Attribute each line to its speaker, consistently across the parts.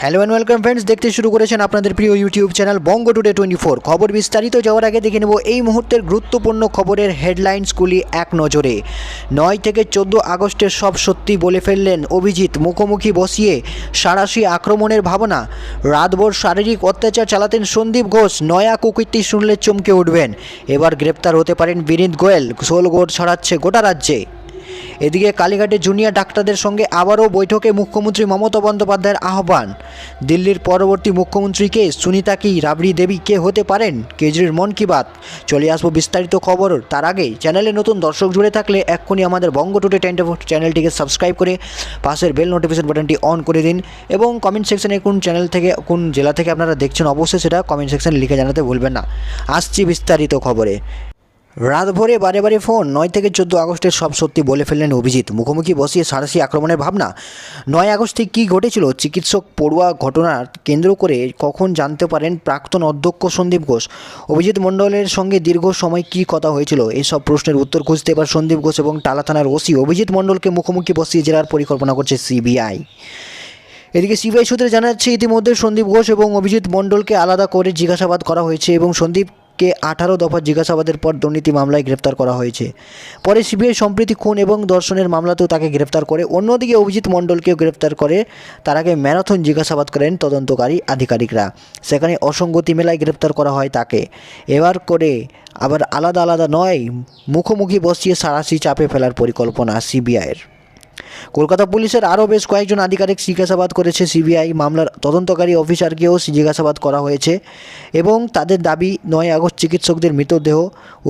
Speaker 1: Hello and welcome friends, দেখতে শুরু করেছেন আপনাদের প্রিয় ইউটিউব চ্যানেল বঙ্গ টুডে 24। খবর বিস্তারিত যাওয়ার আগে দেখে নেব এই মুহূর্তের গুরুত্বপূর্ণ খবরের হেডলাইন্সগুলি এক নজরে। 9 থেকে 14 আগস্টের সব সত্যি বলে ফেললেন অভিজিৎ, মুখোমুখি বসিয়ে সাঁড়াশি আক্রমণের ভাবনা। রাতভর শারীরিক অত্যাচার চালাতেন সন্দীপ ঘোষ, নয়া কুকীর্তি শুনলে চমকে উঠবেন। এবার গ্রেপ্তার হতে পারেন বিনীত গোয়েল, শোলগোল ছড়াচ্ছে গোটা রাজ্যে। এদিকে কালীঘাটে জুনিয়র ডাক্তারদের সঙ্গে আবারও বৈঠকে মুখ্যমন্ত্রী মমতা বন্দ্যোপাধ্যায়ের আহ্বান। দিল্লির পরবর্তী মুখ্যমন্ত্রী কে, সুনীতা কি, রাবড়ি দেবী কে হতে পারেন? কেজরির মন কি বাত। চলে আসবো বিস্তারিত খবর। তার আগে চ্যানেলে নতুন দর্শক জুড়ে থাকলে এক্ষুনি আমাদের বঙ্গ টুডে 24 চ্যানেলটিকে সাবস্ক্রাইব করে পাশের বেল নোটিফিকেশন বাটনটি অন করে দিন এবং কমেন্ট সেকশনে কোন চ্যানেল থেকে কোন জেলা থেকে আপনারা দেখছেন অবশ্যই সেটা কমেন্ট সেকশনে লিখে জানাতে ভুলবেন না। আসছি বিস্তারিত খবরে। রাত ভরে বারে বারে ফোন, 9 থেকে 14 আগস্টের সব সত্যি বলে ফেললেন অভিজিৎ, মুখোমুখি বসিয়ে সাঁড়াশি আক্রমণের ভাবনা। 9 আগস্টে কী ঘটেছিল, চিকিৎসক পড়ুয়া ঘটনার কেন্দ্র করে কখন জানতে পারেন প্রাক্তন অধ্যক্ষ সন্দীপ ঘোষ? অভিজিৎ মণ্ডলের সঙ্গে দীর্ঘ সময় কী কথা হয়েছিল? এইসব প্রশ্নের উত্তর খুঁজতে এবার সন্দীপ ঘোষ এবং টালা থানার ওসি অভিজিৎ মণ্ডলকে মুখোমুখি বসিয়ে জেরার পরিকল্পনা করছে সিবিআই। এদিকে সিবিআই সূত্রে জানা যাচ্ছে ইতিমধ্যে সন্দীপ ঘোষ এবং অভিজিৎ মণ্ডলকে আলাদা করে জিজ্ঞাসাবাদ করা হয়েছে এবং সন্দীপকে 18 দফা জিজ্ঞাসাবাদের পর দুর্নীতি মামলায় গ্রেপ্তার করা হয়েছে। পরে সিবিআই সম্প্রীতি খুন এবং ধর্ষণের মামলাতেও তাকে গ্রেপ্তার করে। অন্যদিকে অভিজিৎ মণ্ডলকেও গ্রেপ্তার করে। তার আগে ম্যারাথন জিজ্ঞাসাবাদ করেন তদন্তকারী আধিকারিকরা, সেখানে অসঙ্গতি মেলায় গ্রেপ্তার করা হয় তাকে। এবার করে আবার আলাদা আলাদা নয়, মুখোমুখি বসিয়ে সাঁড়াশি চাপে ফেলার পরিকল্পনা সিবিআইয়ের। কলকাতা পুলিশের আরও বেশ কয়েকজন আধিকারিক জিজ্ঞাসাবাদ করেছে সিবিআই। মামলার তদন্তকারী অফিসারকেও জিজ্ঞাসাবাদ করা হয়েছে এবং তাদের দাবি 9 আগস্ট চিকিৎসকদের মৃতদেহ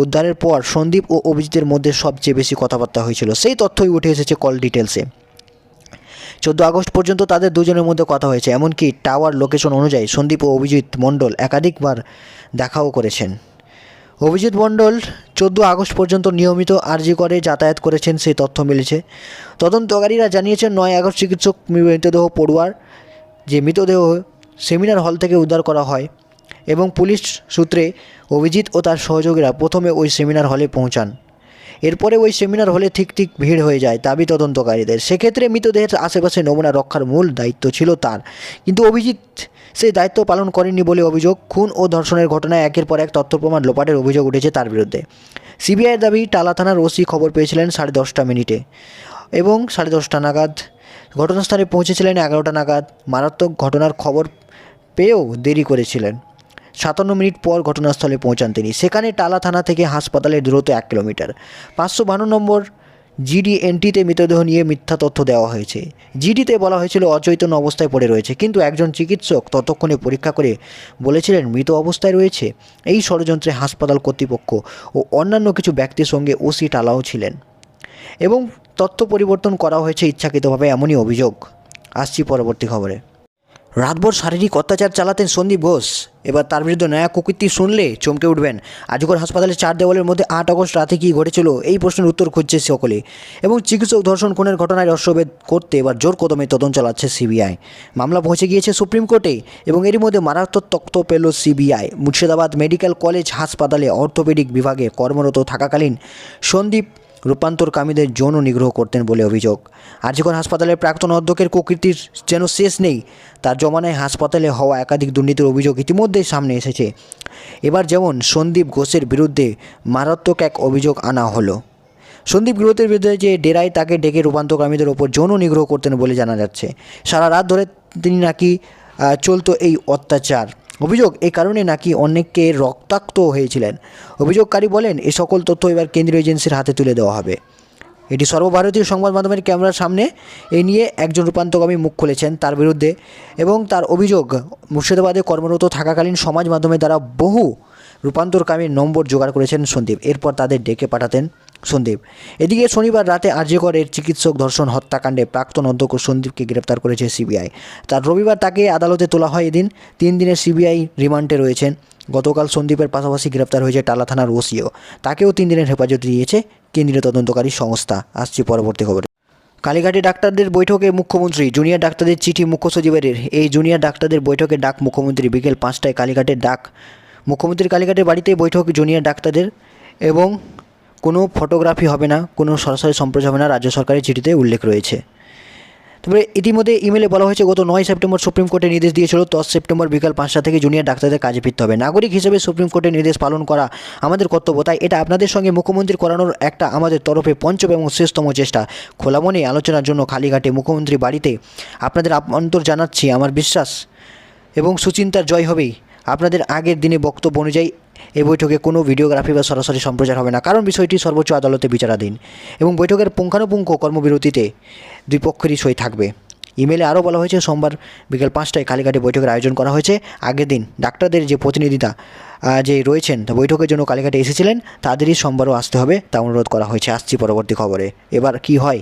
Speaker 1: উদ্ধারের পর সন্দীপ ও অভিজিতের মধ্যে সবচেয়ে বেশি কথাবার্তা হয়েছিল, সেই তথ্যই উঠে এসেছে কল ডিটেলসে। 14 আগস্ট পর্যন্ত তাদের দুজনের মধ্যে কথা হয়েছে, এমনকি টাওয়ার লোকেশন অনুযায়ী সন্দীপ ও অভিজিৎ মণ্ডল একাধিকবার দেখাও করেছেন। অভিজিৎ মণ্ডল 14 আগস্ট পর্যন্ত নিয়মিত আরজি করে যাতায়াত করেছেন, সেই তথ্য মিলেছে। তদন্তকারীরা জানিয়েছেন 9 আগস্ট চিকিৎসক মৃতদেহ পড়ুয়ার যে মৃতদেহ সেমিনার হল থেকে উদ্ধার করা হয় এবং পুলিশ সূত্রে অভিজিৎ ও তার সহযোগীরা প্রথমে ওই সেমিনার হলে পৌঁছান। এরপরে ওই সেমিনার হলে ঠিক ভিড় হয়ে যায় দাবি তদন্তকারীদের। সেক্ষেত্রে মৃতদেহের আশেপাশে নমুনা রক্ষার মূল দায়িত্ব ছিল তার, কিন্তু অভিজিৎ সেই দায়িত্ব পালন করেননি বলে অভিযোগ। খুন ও ধর্ষণের ঘটনায় একের পর এক তথ্য প্রমাণ লোপাটের অভিযোগ উঠেছে তার বিরুদ্ধে। সিবিআইয়ের দাবি টালা থানার ওসি খবর পেয়েছিলেন 10:30 মিনিটে এবং 10:30 নাগাদ ঘটনাস্থলে পৌঁছেছিলেন 11টা নাগাদ। মারাত্মক ঘটনার খবর পেয়েও দেরি করেছিলেন। 57 মিনিট পর ঘটনাস্থলে পৌঁছান তিনি। সেখানে টালা থানা থেকে হাসপাতালের দূরত্ব 1 কিলোমিটার। 552 নম্বর জিডিএনটিতে মৃতদেহ নিয়ে মিথ্যা তথ্য দেওয়া হয়েছে। জিডিতে বলা হয়েছিল অচৈতন্য অবস্থায় পড়ে রয়েছে, কিন্তু একজন চিকিৎসক ততক্ষণে পরীক্ষা করে বলেছিলেন মৃত অবস্থায় রয়েছে। এই ষড়যন্ত্রে হাসপাতাল কর্তৃপক্ষ ও অন্যান্য কিছু ব্যক্তির সঙ্গে ওসি টালাও ছিলেন এবং তথ্য পরিবর্তন করা হয়েছে ইচ্ছাকৃতভাবে, এমনই অভিযোগ। আসছি পরবর্তী খবরে। রাতভর শারীরিক অত্যাচার চালাতেন সন্দীপ ঘোষ, এবার তার বিরুদ্ধে নয়া কুকীর্তি শুনলে চমকে উঠবেন। আজগর হাসপাতালের 4 দেওয়ালের মধ্যে 8 আগস্ট রাতে কী ঘটেছিল, এই প্রশ্নের উত্তর খুঁজছে সকলে এবং চিকিৎসক ধর্ষণ খুনের ঘটনায় রহস্যভেদ করতে এবার জোর কদমে তদন্ত চালাচ্ছে সিবিআই। মামলা পৌঁছে গিয়েছে সুপ্রিম কোর্টে এবং এরই মধ্যে মারাত্মক তথ্য পেল সিবিআই। মুর্শিদাবাদ মেডিকেল কলেজ হাসপাতালে অর্থোপেডিক বিভাগে কর্মরত থাকাকালীন সন্দীপ রূপান্তরকামীদের যৌন নিগ্রহ করতেন বলে অভিযোগ। আরজিকর হাসপাতালের প্রাক্তন অধ্যক্ষের কুকীর্তির যেন শেষ নেই। তার জমানায় হাসপাতালে হওয়া একাধিক দুর্নীতির অভিযোগ ইতিমধ্যেই সামনে এসেছে। এবার যেমন সন্দীপ ঘোষের বিরুদ্ধে মারাত্মক এক অভিযোগ আনা হলো। সন্দীপ ঘোষের বিরুদ্ধে যে ডেরায় তাকে ডেকে রূপান্তরকামীদের ওপর যৌন নিগ্রহ করতেন বলে জানা যাচ্ছে। সারা রাত ধরে তিনি নাকি চলতো এই অত্যাচার। অভিযোগ এই কারণে নাকি অনেককে রক্তাক্ত হয়েছিলেন। অভিযোগকারী বলেন এই সকল তথ্য এবার কেন্দ্রীয় এজেন্সির হাতে তুলে দেওয়া হবে। এটি সর্বভারতীয় সংবাদ মাধ্যমের ক্যামেরার সামনে এ নিয়ে একজন রূপান্তরকামী মুখ খুলেছেন তার বিরুদ্ধে এবং তার অভিযোগ মুর্শিদাবাদে কর্মরত থাকাকালীন সমাজ মাধ্যমের দ্বারা বহু রূপান্তরকামীর নম্বর জোগাড় করেছেন সন্দীপ, এরপর তাদের ডেকে পাঠাতেন সন্দীপ। এদিকে শনিবার রাতে আরজিকরের চিকিৎসক ধর্ষণ হত্যাকাণ্ডে প্রাক্তন অধ্যক্ষ সন্দীপকে গ্রেপ্তার করেছে সিবিআই। তার রবিবার তাকে আদালতে তোলা হয়। এদিন 3 দিনের সিবিআই রিমান্ডে রয়েছেন। গতকাল সন্দীপের পাশাপাশি গ্রেপ্তার হয়েছে টালা থানার ওসিও, তাকেও 3 দিনের হেফাজতে দিয়েছে কেন্দ্রীয় তদন্তকারী সংস্থা। আসছি পরবর্তী খবরে। কালীঘাটে ডাক্তারদের বৈঠকে মুখ্যমন্ত্রী, জুনিয়র ডাক্তারদের চিঠি মুখ্য সচিবের। এই জুনিয়র ডাক্তারদের বৈঠকে ডাক মুখ্যমন্ত্রী, বিকেল 5টায় কালীঘাটের ডাক মুখ্যমন্ত্রীর। কালীঘাটের বাড়িতে বৈঠক জুনিয়র ডাক্তারদের এবং কোনো ফটোগ্রাফি হবে না, কোনো সরাসরি সম্প্রচার হবে না, রাজ্য সরকারের চিঠিতে উল্লেখ রয়েছে। তবে ইতিমধ্যে ইমেলে বলা হয়েছে গত 9 সেপ্টেম্বর সুপ্রিম কোর্টে নির্দেশ দিয়েছিল 10 সেপ্টেম্বর বিকাল 5টা থেকে জুনিয়র ডাক্তারদের কাজে ফিরতে হবে। নাগরিক হিসেবে সুপ্রিম কোর্টের নির্দেশ পালন করা আমাদের কর্তব্য, তাই এটা আপনাদের সঙ্গে মুখ্যমন্ত্রীর করানোর একটা আমাদের তরফে পঞ্চম এবং শেষতম চেষ্টা। খোলা মনে আলোচনার জন্য কালীঘাটে মুখ্যমন্ত্রী বাড়িতে আপনাদের আমন্ত্রণ জানাচ্ছি। আমার বিশ্বাস এবং সুচিন্তার জয় হবেই। আপনাদের আগের দিনে বক্তব্য অনুযায়ী এই বৈঠকে কোনো ভিডিওগ্রাফি বা সরাসরি সম্প্রচার হবে না, কারণ বিষয়টি সর্বোচ্চ আদালতে বিচারাধীন এবং বৈঠকের পুঙ্খানুপুঙ্খ কর্মবিরতিতে দুই পক্ষেরই সই থাকবে। ইমেলে আরও বলা হয়েছে সোমবার বিকেল 5টায় কালীঘাটে বৈঠকের আয়োজন করা হয়েছে। আগের দিন ডাক্তারদের যে প্রতিনিধিতা যে রয়েছেন তা বৈঠকের জন্য কালীঘাটে এসেছিলেন, তাদেরই সোমবারও আসতে হবে তা অনুরোধ করা হয়েছে। আসছি পরবর্তী খবরে। এবার কি হয়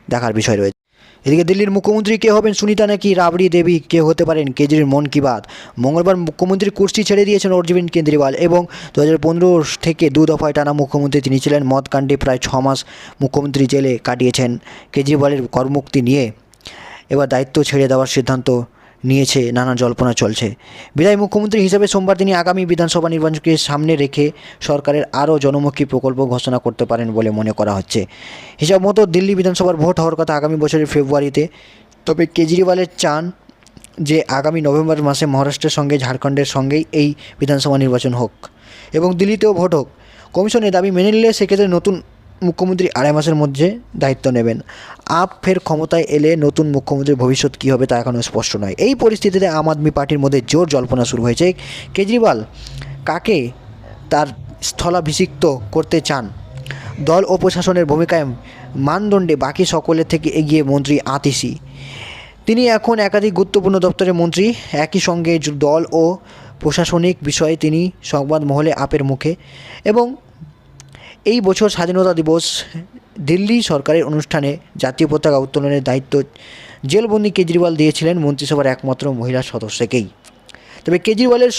Speaker 1: দেখার বিষয় রয়েছে। এদিকে দিল্লির মুখ্যমন্ত্রী কে হবেন, সুনিতা নাকি রাবড়ি দেবী কে হতে পারেন, কেজরির মন কি বাত। মঙ্গলবার মুখ্যমন্ত্রীর কুর্সি ছেড়ে দিয়েছেন অরবিন্দ কেজরিওয়াল এবং 2015 থেকে 2 দফায় টানা মুখ্যমন্ত্রী তিনি ছিলেন। মদকাণ্ডে প্রায় 6 মাস মুখ্যমন্ত্রী জেলে কাটিয়েছেন। কেজরিওয়ালের করমুক্তি নিয়ে এবার দায়িত্ব ছেড়ে দেওয়ার সিদ্ধান্ত নিয়েছে, নানা জল্পনা চলছে। বিদায়ী মুখ্যমন্ত্রী হিসেবে সোমবার তিনি আগামী বিধানসভা নির্বাচনকে সামনে রেখে সরকারের আরও জনমুখী প্রকল্প ঘোষণা করতে পারেন বলে মনে করা হচ্ছে। হিসাব মতো দিল্লি বিধানসভার ভোট হওয়ার কথা আগামী বছরের ফেব্রুয়ারিতে। তবে কেজরিওয়ালের চান যে আগামী নভেম্বর মাসে মহারাষ্ট্রের সঙ্গে ঝাড়খণ্ডের সঙ্গেই এই বিধানসভা নির্বাচন হোক এবং দিল্লিতেও ভোট হোক। কমিশনের দাবি মেনে নিলে সেক্ষেত্রে নতুন মুখ্যমন্ত্রী 2.5 মাসের মধ্যে দায়িত্ব নেবেন। আপ ফের ক্ষমতায় এলে নতুন মুখ্যমন্ত্রীর ভবিষ্যৎ কী হবে তা এখনও স্পষ্ট নয়। এই পরিস্থিতিতে আম আদমি পার্টির মধ্যে জোর জল্পনা শুরু হয়েছে। কেজরিওয়াল কাকে তার স্থলাভিষিক্ত করতে চান। দল ও প্রশাসনের ভূমিকায় মানদণ্ডে বাকি সকলের থেকে এগিয়ে মন্ত্রী আতিশি। তিনি এখন একাধিক গুরুত্বপূর্ণ দপ্তরের মন্ত্রী। একই সঙ্গে দল ও প্রশাসনিক বিষয়ে তিনি সংবাদ মহলে আপের মুখে। এবং এই বছর স্বাধীনতা দিবস দিল্লি সরকারের অনুষ্ঠানে জাতীয় পতাকা উত্তোলনের দায়িত্ব জেলবন্দি কেজরিওয়াল দিয়েছিলেন মন্ত্রিসভার একমাত্র মহিলা সদস্যকেই। তবে কেজরিওয়ালের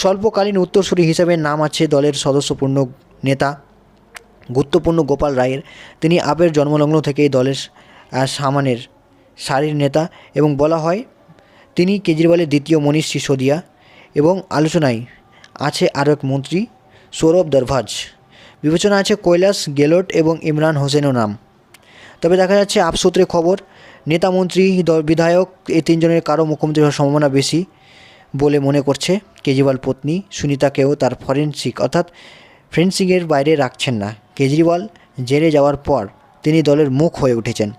Speaker 1: স্বল্পকালীন উত্তরসূরি হিসেবে নাম আছে দলের সদস্যপূর্ণ নেতা গুরুত্বপূর্ণ গোপাল রায়ের। তিনি আপের জন্মলগ্ন থেকেই দলের সামানের সারির নেতা এবং বলা হয় তিনি কেজরিওয়ালের দ্বিতীয় মনীষ সিসোদিয়া। এবং আলোচনায় আছে আরও এক মন্ত্রী সৌরভ দরভাজ। বিবেচনা আছে কৈলাস গেহলোট এবং ইমরান হোসেনও নাম। তবে দেখা যাচ্ছে আপ সূত্রে খবর নেতা মন্ত্রী বিধায়ক এই 3 জনের কারো মুখ্যমন্ত্রী হওয়ার সম্ভাবনা বেশি বলে মনে করছে। কেজরিওয়াল পত্নী সুনিতাকেও তার ফ্রেন্সিংয়ের বাইরে রাখছেন না। কেজরিওয়াল জেলে যাওয়ার পর তিনি দলের মুখ হয়ে উঠেছেন।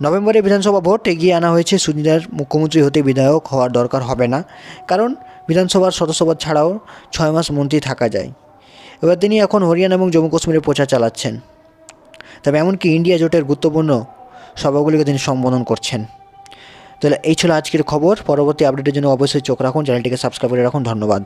Speaker 1: নভেম্বরে বিধানসভা ভোট এগিয়ে আনা হয়েছে। সুনিতার মুখ্যমন্ত্রী হতে বিধায়ক হওয়ার দরকার হবে না, কারণ বিধানসভার সদস্যপদ ছাড়াও 6 মাস মন্ত্রী থাকা যায়। এবার তিনি এখন হরিয়ানা এবং জম্মু কাশ্মীরে প্রচার চালাচ্ছেন। তবে এমনকি ইন্ডিয়া জোটের গুরুত্বপূর্ণ সভাগুলিকে তিনি সম্বোধন করছেন। তাহলে এই ছিল আজকের খবর। পরবর্তী আপডেটের জন্য অবশ্যই চোখ রাখুন, চ্যানেলটিকে সাবস্ক্রাইব করে রাখুন। ধন্যবাদ।